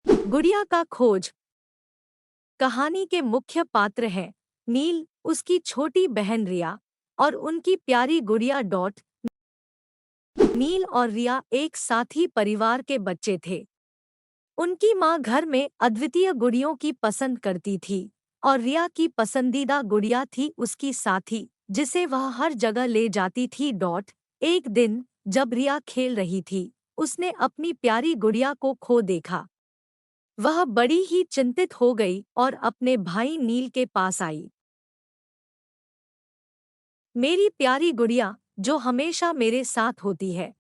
गुड़िया का खोज। कहानी के मुख्य पात्र हैं नील, उसकी छोटी बहन रिया और उनकी प्यारी गुड़िया डॉट। नील और रिया एक साथ ही परिवार के बच्चे थे। उनकी माँ घर में अद्वितीय गुड़ियों की पसंद करती थी और रिया की पसंदीदा गुड़िया थी उसकी साथी, जिसे वह हर जगह ले जाती थी डॉट। एक दिन जब रिया खेल रही थी, उसने अपनी प्यारी गुड़िया को खो देखा। वह बड़ी ही चिंतित हो गई और अपने भाई नील के पास आई। मेरी प्यारी गुड़िया, जो हमेशा मेरे साथ होती है।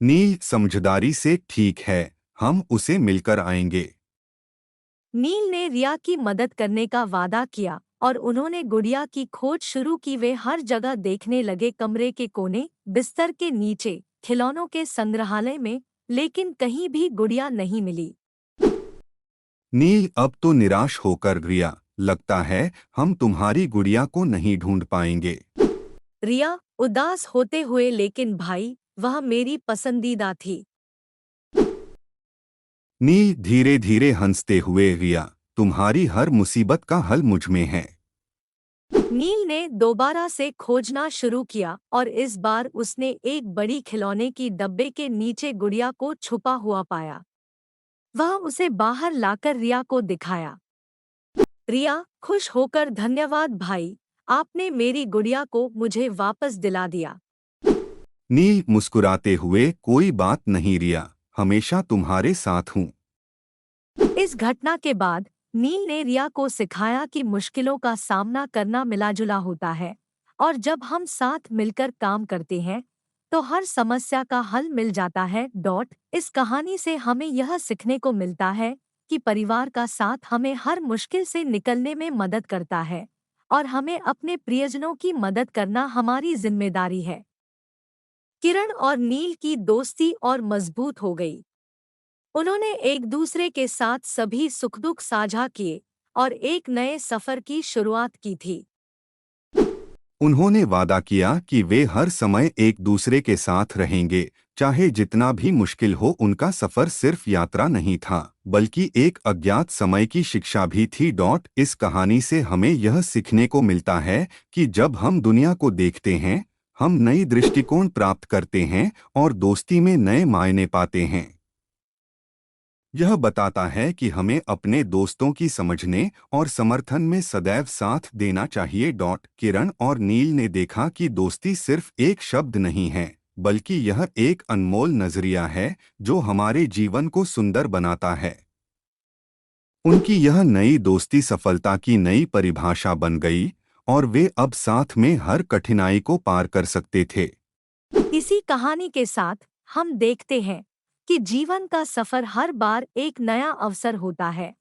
नील समझदारी से ठीक है, हम उसे मिलकर आएंगे। नील ने रिया की मदद करने का वादा किया और उन्होंने गुड़िया की खोज शुरू की। वे हर जगह देखने लगे, कमरे के कोने, बिस्तर के नीचे, खिलौनों के संग्रहालय में, लेकिन कहीं भी गुड़िया नहीं मिली। नील अब तो निराश होकर गया। लगता है हम तुम्हारी गुड़िया को नहीं ढूंढ पाएंगे। रिया उदास होते हुए, लेकिन भाई, वह मेरी पसंदीदा थी। नील धीरे धीरे हंसते हुए गया। तुम्हारी हर मुसीबत का हल मुझ में है। नील ने दोबारा से खोजना शुरू किया और इस बार उसने एक बड़ी खिलौने की डब्बे के नीचे गुड़िया को छुपा हुआ पाया। वह उसे बाहर लाकर रिया को दिखाया। रिया खुश होकर, धन्यवाद भाई, आपने मेरी गुड़िया को मुझे वापस दिला दिया। नील मुस्कुराते हुए, कोई बात नहीं रिया, हमेशा तुम्हारे साथ हूँ। इस घटना के बाद नील ने रिया को सिखाया कि मुश्किलों का सामना करना मिलाजुला होता है और जब हम साथ मिलकर काम करते हैं तो हर समस्या का हल मिल जाता है डॉट। इस कहानी से हमें यह सीखने को मिलता है कि परिवार का साथ हमें हर मुश्किल से निकलने में मदद करता है और हमें अपने प्रियजनों की मदद करना हमारी जिम्मेदारी है। किरण और नील की दोस्ती और मजबूत हो गई। उन्होंने एक दूसरे के साथ सभी सुख दुख साझा किए और एक नए सफर की शुरुआत की थी। उन्होंने वादा किया कि वे हर समय एक दूसरे के साथ रहेंगे, चाहे जितना भी मुश्किल हो। उनका सफर सिर्फ यात्रा नहीं था, बल्कि एक अज्ञात समय की शिक्षा भी थी डॉट। इस कहानी से हमें यह सीखने को मिलता है कि जब हम दुनिया को देखते हैं, हम नई दृष्टिकोण प्राप्त करते हैं और दोस्ती में नए मायने पाते हैं। यह बताता है कि हमें अपने दोस्तों की समझने और समर्थन में सदैव साथ देना चाहिए डॉट। किरण और नील ने देखा कि दोस्ती सिर्फ एक शब्द नहीं है, बल्कि यह एक अनमोल नजरिया है जो हमारे जीवन को सुंदर बनाता है। उनकी यह नई दोस्ती सफलता की नई परिभाषा बन गई और वे अब साथ में हर कठिनाई को पार कर सकते थे। इसी कहानी के साथ हम देखते हैं कि जीवन का सफर हर बार एक नया अवसर होता है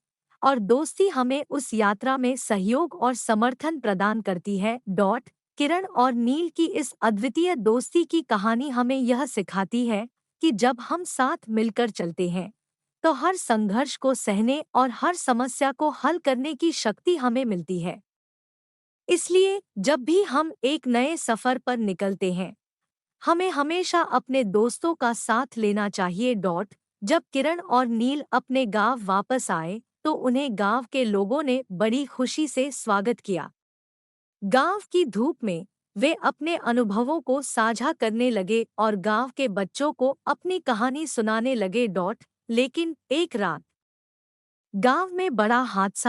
और दोस्ती हमें उस यात्रा में सहयोग और समर्थन प्रदान करती है डॉट। किरण और नील की इस अद्वितीय दोस्ती की कहानी हमें यह सिखाती है कि जब हम साथ मिलकर चलते हैं तो हर संघर्ष को सहने और हर समस्या को हल करने की शक्ति हमें मिलती है। इसलिए जब भी हम एक नए सफर पर निकलते हैं, हमें हमेशा अपने दोस्तों का साथ लेना चाहिए डॉट। जब किरण और नील अपने गांव वापस आए तो उन्हें गांव के लोगों ने बड़ी खुशी से स्वागत किया। गांव की धूप में वे अपने अनुभवों को साझा करने लगे और गांव के बच्चों को अपनी कहानी सुनाने लगे डॉट। लेकिन एक रात गांव में बड़ा हादसा